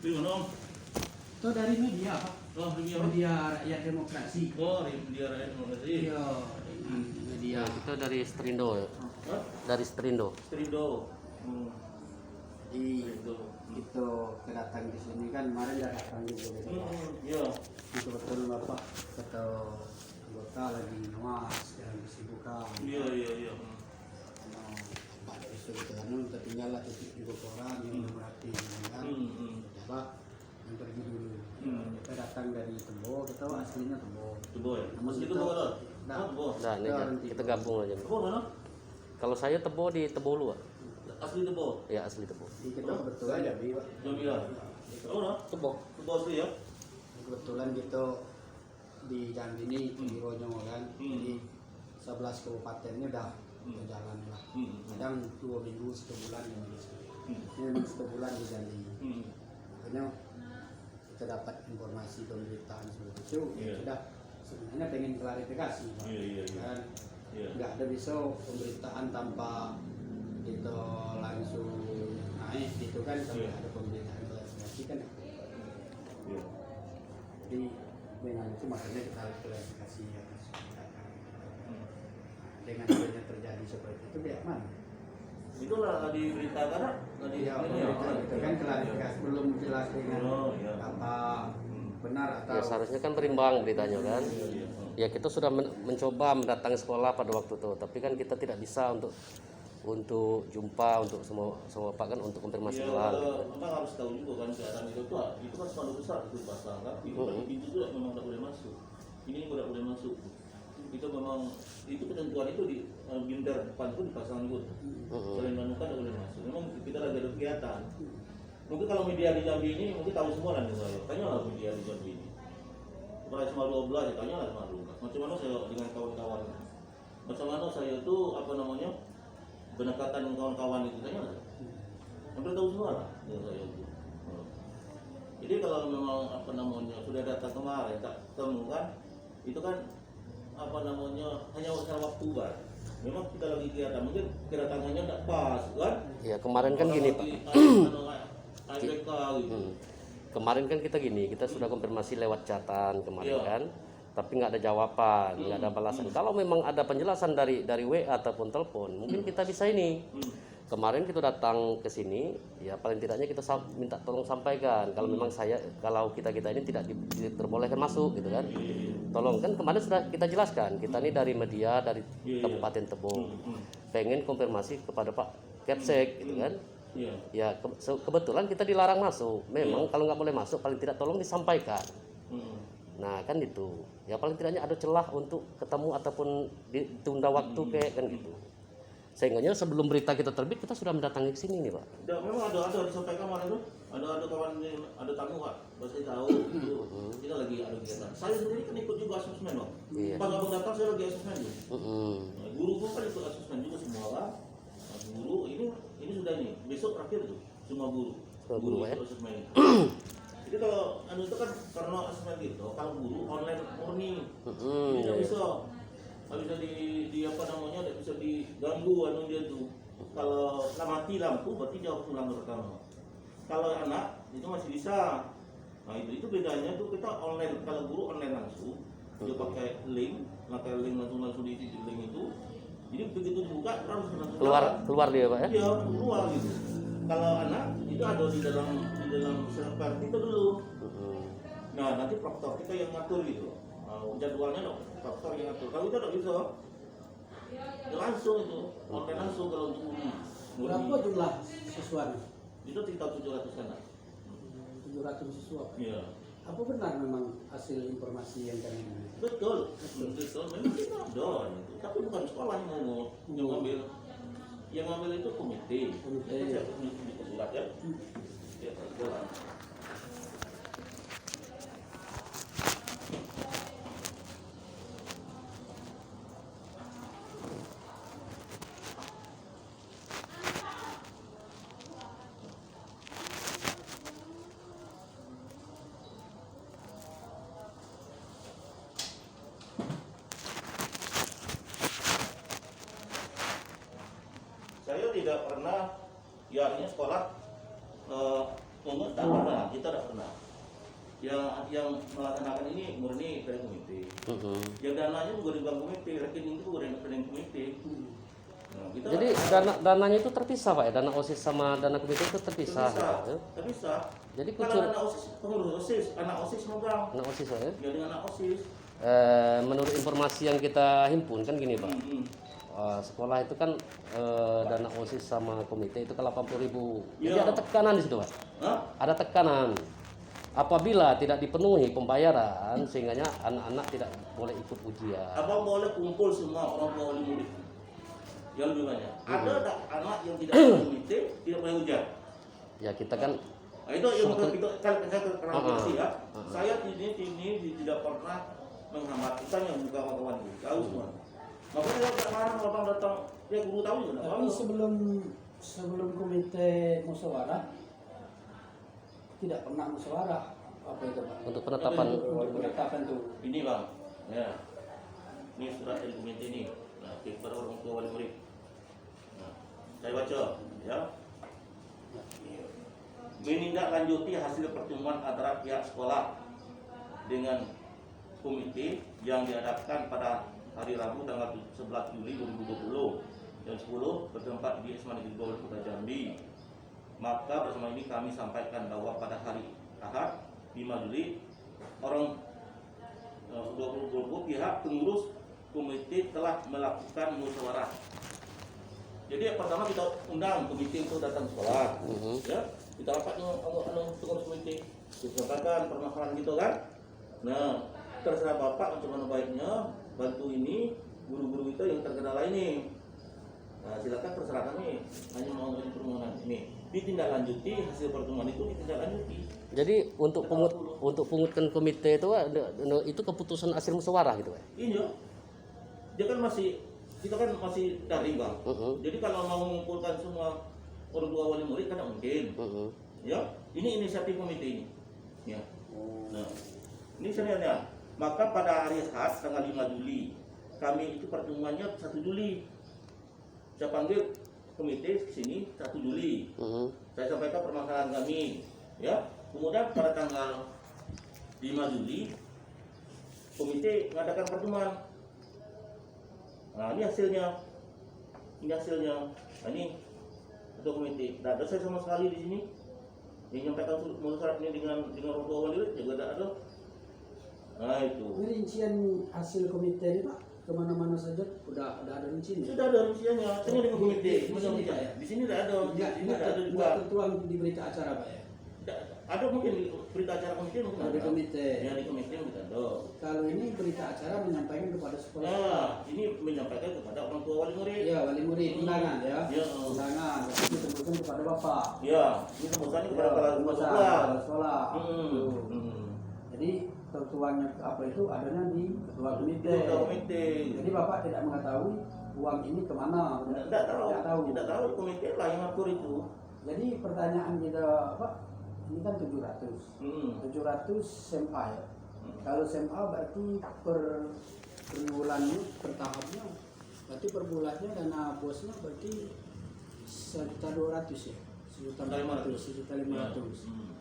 Itu mana Om? Itu dari media Pak. Oh, media. Media Rakyat Demokrasi. Oh, media Rakyat Demokrasi. Iya, media. Kita dari Sterindo ya. Hah? Dari Sterindo. Sterindo. Jadi Itu. itu kedatang ke sini kan kemarin udah datang juga gitu Pak. Iya. Ini kebetulan Bapak atau anggota lagi ngawas dalam kesibukan. Iya. Pak dari suruh anu tertinggal lah titik di koran yang berarti kan. Coba yang pergi dulu. Kita datang dari Tebo, kita aslinya Tebo. Tebo ya. Namun Asli kita- Tebo kan? Nah, Tebo. Nah, ini kan kita gabung aja. Tebo mana? Kalau saya Tebo di Tebolu, Pak. Asli Tebo. Ya asli Tebo. Jadi kita kebetulan jadi Pak. Jambi ya. Oh, nah. Tebo. Tebo asli ya. Kebetulan kita di Jambi ini di Ronyong kan. Jadi 11 kabupaten ini udah berjalan lah. Kadang 2 minggu, 1 bulan yang di sini. Ini 1 bulan di Jambi. Makanya kita dapat informasi pemberitaan seperti itu. Iya. Sudah sebenarnya pengen klarifikasi Pak. Iya. Kan Iya. nggak ada bisa pemberitaan tanpa itu langsung naik gitu kan sampai Iya. ada pemberitaan klarifikasi kan. Iya. Jadi dengan itu makanya kita klarifikasi ya Mas. Dengan adanya terjadi seperti itu biar mana? Itulah diberitakan tadi Ya, ini ya. itu kan klarifikasi belum jelas dengan Oh, iya. apa benar atau Ya seharusnya kan berimbang beritanya kan. Iya. Ya kita sudah mencoba mendatangi sekolah pada waktu itu, tapi kan kita tidak bisa untuk jumpa untuk semua Pak kan untuk konfirmasi Ya, ulang. memang harus tahu juga kan keadaan itu tuh, itu kan spanduk besar itu pasang kan, itu kan pintu itu memang tidak boleh masuk, ini tidak boleh masuk, itu memang itu ketentuan itu di binder depan pun dipasang juga, selain manukan tidak boleh masuk, memang kita lagi ada kegiatan, mungkin kalau media di Jambi ini mungkin tahu semua kan saya, tanya lah media di Jambi ini, kepada SMA 12 ya tanya lah SMA 12, macam mana saya dengan kawan-kawan, macam mana saya tuh apa namanya pendekatan dengan kawan-kawan itu tanya lah. Hampir tahu semua lah dengan saya itu. Jadi kalau memang apa namanya sudah datang kemarin tak temukan itu kan apa namanya hanya usaha waktu kan. Memang kita lagi kegiatan mungkin kedatangannya tidak pas kan. Ya kemarin kan gini Pak. IPK gitu. Kemarin kan kita gini, kita sudah konfirmasi lewat chatan kemarin Iya. kan, tapi nggak ada jawaban, nggak ada balasan. Kalau memang ada penjelasan dari WA ataupun telepon, mungkin kita bisa ini. Kemarin kita datang ke sini, ya paling tidaknya kita minta tolong sampaikan kalau memang kalau kita ini tidak diperbolehkan masuk gitu kan. Tolong kan kemarin sudah kita jelaskan, kita ini dari media dari Kabupaten Tebo, pengen konfirmasi kepada Pak Kepsek gitu kan. Iya. Ya kebetulan kita dilarang masuk. Memang kalau nggak boleh masuk paling tidak tolong disampaikan. Nah kan itu. Ya paling tidaknya ada celah untuk ketemu ataupun ditunda waktu kayak kan gitu. Sehingga sebelum berita kita terbit kita sudah mendatangi ke sini nih Pak. Ya, memang ada disampaikan kemarin tuh. Ada kawan ada tamu Pak. Pasti tahu itu. Kita lagi ada kegiatan. Saya sendiri kan ikut juga asesmen Bang. Iya. Pas abang datang saya lagi asesmen tuh. Nah, guru pun kan ikut asesmen juga semua kan. Nah, guru ini sudah nih besok terakhir tuh semua guru. Semua guru, ya? ikut asesmen. Jadi kalau itu kan karena asesmen gitu, kalau guru online murni, jadi nggak bisa di apa namanya, nggak bisa diganggu dia tuh. Kalau mati lampu berarti jawab ulang pertama. Kalau anak itu masih bisa. Nah itu bedanya tuh kita online, kalau guru online langsung dia pakai link langsung diisi di link itu. Jadi begitu dibuka langsung keluar dia Pak ya? Iya keluar gitu. Kalau anak itu ada di dalam server kita dulu. Nah nanti proktor kita yang ngatur gitu. Nah, jadwalnya dong proktor yang ngatur. Kalau kita tidak bisa, ya langsung itu online langsung kalau untuk guru. Berapa jumlah siswanya? Itu sekitar 700 anak. 700 siswa. Iya. Apa benar memang hasil informasi yang kalian ini? Betul. Memang kita ada itu. Tapi bukan sekolah yang ngambil. Yang ngambil itu komite. Kita siap komite surat ya. Ya, sekolah. Saya tidak pernah, ya artinya sekolah Oh enggak, tak pernah, kita tak pernah. Yang melaksanakan ini murni dari komite. Yang dananya juga dari bank komite, rekening itu juga dari rekening komite. Nah, kita Jadi dananya itu terpisah Pak ya, dana OSIS sama dana komite itu terpisah. Gitu. Terpisah. Jadi Kalau anak OSIS, pengurus OSIS, anak OSIS megang. Anak OSIS Pak ya. Ya dengan anak OSIS. Menurut informasi yang kita himpun kan gini Pak. Sekolah itu kan dana OSIS sama komite itu kan 80.000. Jadi Ya. ada tekanan di situ Pak. Hah? Ada tekanan. Apabila tidak dipenuhi pembayaran, sehingga anak-anak tidak boleh ikut ujian. Abang boleh kumpul semua orang tua wali murid yang lebih banyak. Ada tak anak yang tidak boleh komite, tidak boleh ujian. Ya kita kan Nah, itu yang kita kalau saya terang Ah, ya. ah. Saya ini tidak pernah menghambat kita yang bukan kawan-kawan itu. Tahu semua. Makanya kalau sekarang abang datang, ya guru tahu juga. Tapi sebelum komite musyawarah tidak pernah musyawarah apa itu Pak? untuk penetapan Untuk penetapan tuh. Ini bang, ya. Ini surat dari komite ini. Nah, kepada orang tua wali murid. Nah, saya baca, ya. Menindaklanjuti hasil pertemuan antara pihak sekolah dengan komite yang diadakan pada hari Rabu tanggal 11 Juli 2020 jam 10 bertempat di SMA Negeri 12 Kota Jambi. Maka bersama ini kami sampaikan bahwa pada hari Ahad 5 Juli orang 2020 pihak pengurus komite telah melakukan musyawarah. Jadi yang pertama kita undang komite untuk datang sekolah, ya. Kita rapat dengan pengurus komite, kita sampaikan permasalahan gitu kan. Nah, terserah bapak macam mana baiknya bantu ini guru-guru itu yang terkendala ini. Nah, silakan terserah kami, hanya mau ngomongin permohonan ini. Ditindaklanjuti hasil pertemuan itu ditindaklanjuti. jadi untuk pengutkan komite itu keputusan hasil musyawarah gitu Pak. Iya, dia kan kita kan masih daring bang. Jadi kalau mau mengumpulkan semua orang tua wali murid kan tak mungkin. Ya, ini inisiatif komite ini. Ya. Nah, ini sebenarnya. Maka pada hari Ahad tanggal 5 Juli kami itu pertemuannya 1 Juli. Saya panggil komite ke sini 1 Juli. Saya sampaikan permasalahan kami. Ya. Kemudian pada tanggal 5 Juli komite mengadakan pertemuan. Nah, ini hasilnya. Nah, ini ketua komite. Tidak ada saya sama sekali di sini. Yang menyampaikan surat ini dengan orang tua wali murid juga tidak ada. Nah itu. Ini rincian hasil komite ini Pak kemana-mana saja udah ada rinciannya. Sudah ada rinciannya. Tanya dengan komite. Di sini Pak ya. Di sini tidak ada. Enggak ada juga. tertuang di berita acara Pak ya. Ada mungkin berita acara komite mungkin Ada di komite. Ya di komite mungkin ada. Kalau ini berita acara menyampaikan kepada sekolah. Nah, ini menyampaikan kepada orang tua wali murid. Iya, wali murid undangan ya. Iya. Undangan. Tapi ditembuskan kepada Bapak. Ya, ini tembusan kepada kepala sekolah. Tuh. Jadi tertuangnya apa itu adanya di ketua komite. Ketua komite. Jadi Bapak tidak mengetahui uang ini kemana. Tidak tahu. Tidak tahu komite lah yang ngatur itu. Jadi pertanyaan kita Pak, ini kan 700. 700 SMA ya. Kalau SMA berarti per bulannya, per tahapnya, berarti per bulannya dana bosnya berarti 1.200 ya. 1.500.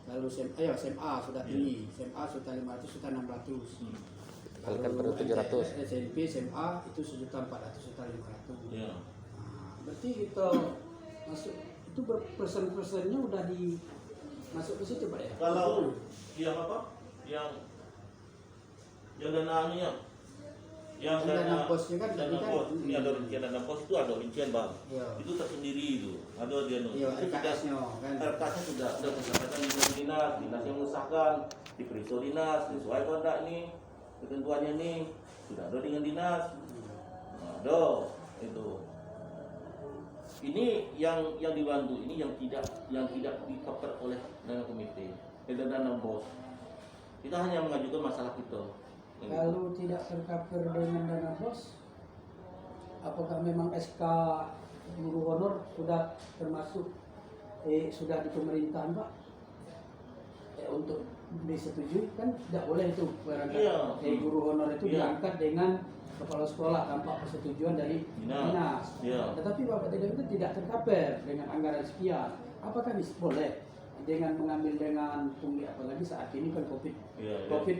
Lalu SMA sudah tinggi, SMA 1.500, 1.600. Kalikan per 700. SMP, SMA itu 1.400, 1.500. Ya. Berarti kita masuk itu persen-persennya udah di masuk ke situ Pak ya. Kalau yang apa? Yang dananya, yang dana bosnya kan dana tadi kan bos, ini ada rincian dana bos itu ada rincian bang. Iya. Itu tersendiri itu, ada dia nulis. Iya, Itu RKS-nya kan. RKS-nya sudah disampaikan di dinas yang mengesahkan, diperiksa dinas, sesuai atau enggak nih ketentuannya nih, sudah ada dengan dinas. Nah, ada itu. Ini yang dibantu, ini yang tidak di-cover oleh dana komite, dana bos. Kita hanya mengajukan masalah kita. Kalau tidak tercover dengan dana bos, apakah memang SK guru honor sudah termasuk sudah di pemerintahan Pak? Untuk disetujui kan tidak boleh itu barangkali guru honor itu diangkat dengan kepala sekolah tanpa persetujuan dari dinas. Iya. Tetapi Bapak tidak tercover dengan anggaran sekian. Apakah boleh dengan mengambil dengan pungli, apalagi saat ini kan COVID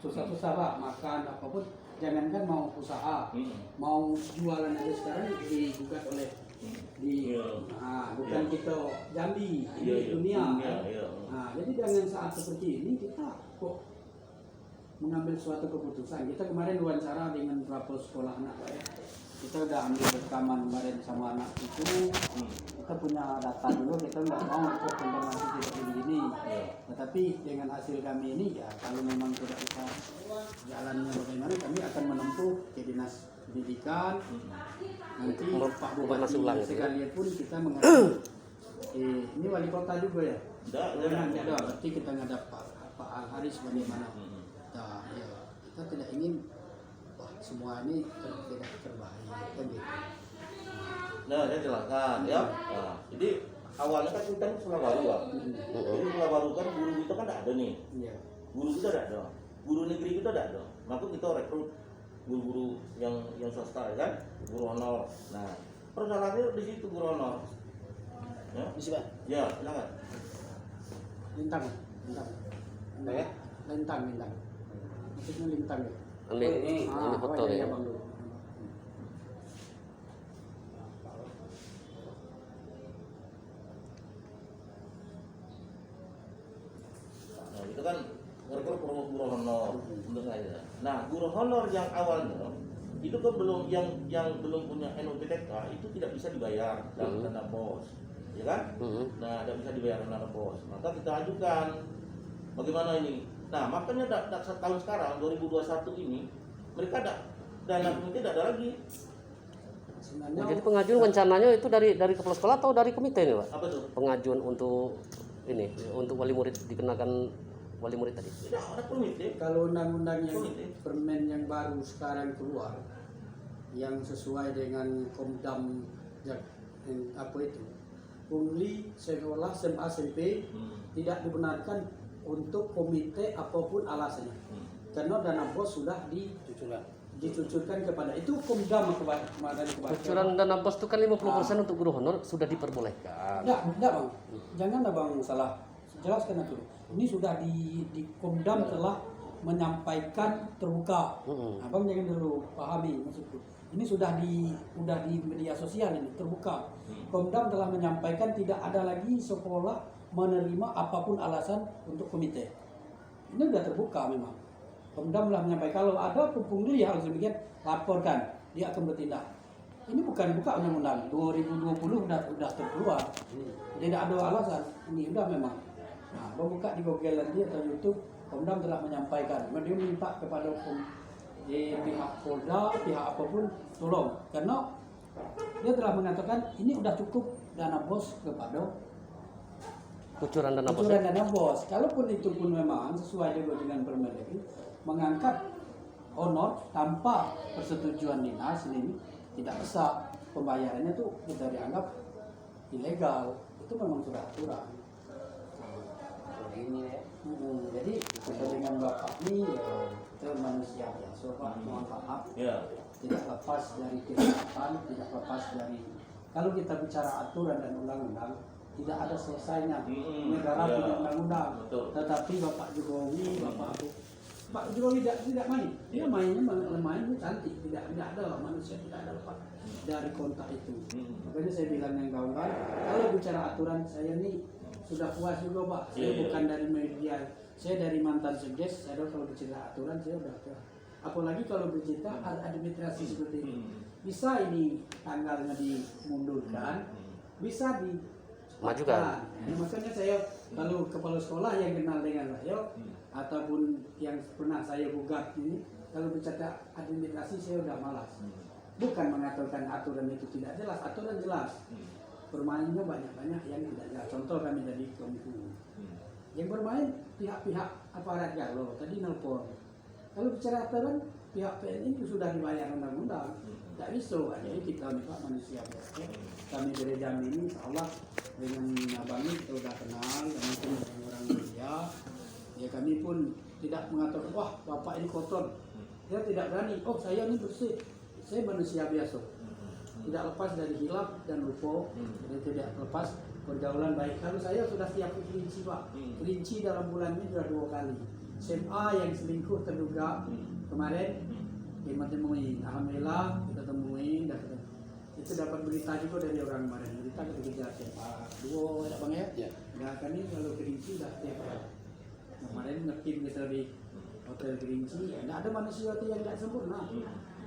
susah-susah Pak, makan apapun, jangankan mau usaha, mau jualan aja sekarang digugat oleh bukan kita Jambi, ini dunia. Nah, jadi dengan saat seperti ini kita kok mengambil suatu keputusan. Kita kemarin wawancara dengan beberapa sekolah anak saya. Kita udah ambil rekaman kemarin sama anak itu. Kita punya data dulu, kita nggak mau ikut informasi seperti begini. Tetapi dengan hasil kami ini ya, kalau memang tidak bisa jalannya bagaimana, kami akan menempuh ke dinas pendidikan. Nanti Pak Bupati sekalian pun kita mengajukan. Ini wali kota juga ya? Tidak ada. Berarti kita ngadap Pak Al Haris bagaimana? Nah, ya, kita tidak ingin semua ini tidak terbaik kan gitu. Nah, saya jelaskan ya. Nah, jadi awalnya kan kita sekolah baru ya. Jadi sekolah baru kan guru kita kan tidak ada nih. Guru kita tidak ada. Guru negeri kita tidak ada. Maka kita rekrut guru-guru yang swasta ya kan, guru honor. Nah, persoalannya di situ guru honor. Ya, Bisa Pak? ya, silakan. Lintang. Ya? Lintang. Maksudnya lintang ya? Ini foto ya. Bang dulu. Nah, itu kan rekrut guru honor untuk saya. Nah, guru honor yang awalnya itu kan belum yang belum punya NUPTK itu tidak bisa dibayar dalam dana pos, ya kan? Nah, tidak bisa dibayar dana pos. Maka kita ajukan bagaimana ini. Nah, makanya tahun sekarang 2021 ini mereka dana komite tidak ada lagi. Jadi pengajuan rencananya itu dari kepala sekolah atau dari komite nih Pak? Apa tuh? Pengajuan untuk ini, untuk wali murid dikenakan wali murid tadi. Tidak ada komite. Kalau undang-undang yang permen yang baru sekarang keluar, yang sesuai dengan Komdam apa itu, pungli sekolah SMA SMP tidak dibenarkan untuk komite apapun alasannya, karena dana bos sudah dicucurkan kepada itu Komdam kepada Kucuran dana bos itu kan 50% untuk guru honor sudah diperbolehkan. Enggak Bang, jangan Bang salah jelaskan itu. Ini sudah di Komdam telah menyampaikan terbuka. Abang jangan dulu pahami maksudku. Ini sudah di media sosial ini terbuka. Komdam telah menyampaikan tidak ada lagi sekolah menerima apapun alasan untuk komite. Ini sudah terbuka memang. Komdam telah menyampaikan kalau ada pungli harus demikian laporkan, dia akan bertindak. Ini bukan buka undang-undang 2020 sudah terkeluar. Tidak ada alasan. Ini sudah memang. Nah, buka di Google nanti atau YouTube, Komdam telah menyampaikan. Dia minta kepada pihak Polda, pihak apapun tolong, karena dia telah mengatakan ini sudah cukup dana bos kepada Kucuran dana bos. Kalaupun itu pun memang sesuai juga dengan permen ini, mengangkat honor tanpa persetujuan dinas ini tidak bisa, pembayarannya tuh kita dianggap ilegal. Itu memang sudah aturan. Ini ya. Jadi kita dengan Bapak ini kita manusia biasa Pak, mohon maaf. Tidak lepas dari kesehatan, tidak lepas dari kalau kita bicara aturan dan undang-undang tidak ada selesainya. Negara punya undang-undang. Tetapi Bapak Jokowi, Pak Jokowi tidak main. Dia mainnya cantik. Tidak ada manusia tidak ada lepas dari kontak itu. Makanya saya bilang yang kawan, kalau bicara aturan saya nih sudah puas juga Pak. Saya bukan dari media, saya dari mantan sekdes. Saya kalau bicara aturan saya udah puas. Apalagi kalau bercerita administrasi seperti ini, bisa ini tanggalnya dimundurkan, bisa majukan. Makanya saya kalau kepala sekolah yang kenal dengan saya ataupun yang pernah saya gugat ini, kalau bicara administrasi saya udah malas. Bukan mengatakan aturan itu tidak jelas, aturan jelas. Permainnya banyak yang tidak jelas. Contoh kami dari Kominfo. Yang bermain pihak-pihak aparat Galuh tadi nelpon. Kalau bicara aturan, pihak PNI itu sudah dibayar undang-undang. Tidak bisa, jadi kita nih Pak manusia biasa. Kami dari Jambi ini, insya Allah dengan abang ini kita sudah kenal, kami pun orang media. Ya kami pun tidak mengatakan, wah Bapak ini kotor. Dia tidak berani, oh saya ini bersih. Saya manusia biasa. tidak lepas dari hilaf dan rupo, jadi tidak lepas pergaulan baik. Kalau saya sudah tiap kelinci Pak, kelinci dalam bulan ini sudah 2 kali. SMA yang selingkuh terduga kemarin kita temuin, alhamdulillah kita temuin dan itu dapat berita juga dari orang kemarin, berita kita kejar SMA 2 ya Bang ya. Nah kan ini kalau kelinci sudah tiap hari. Kemarin ngetim kita di hotel kelinci, tidak ada manusia yang tidak sempurna.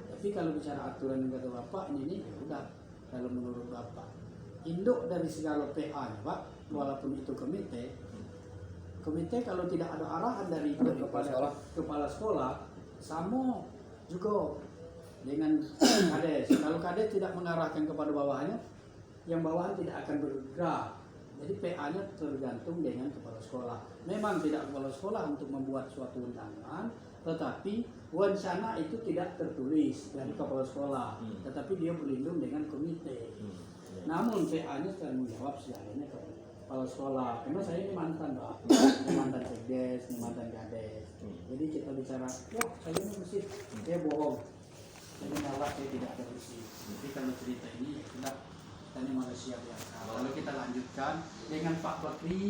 Tapi kalau bicara aturan yang kata Bapak ini ya udah, kalau menurut Bapak induk dari segala PA nya Pak, walaupun itu komite kalau tidak ada arahan dari kepala sekolah sama juga dengan kades. Kalau kades tidak mengarahkan kepada bawahnya, yang bawahan tidak akan bergerak. Jadi PA-nya tergantung dengan kepala sekolah. Memang tidak kepala sekolah untuk membuat suatu undangan, tetapi wacana itu tidak tertulis dari kepala sekolah, tetapi dia berlindung dengan komite. Namun PA-nya tanggung jawab segalanya ke kepala sekolah. Karena saya ini mantan Pak, ini mantan sekdes, ini mantan kades. Jadi kita bicara, wah saya ini bersih, saya bohong. Jadi malah saya tidak ada bersih. Jadi kalau cerita ini ya sudah, kita ini manusia biasa. Kalau kita lanjutkan dengan Pak Bakri.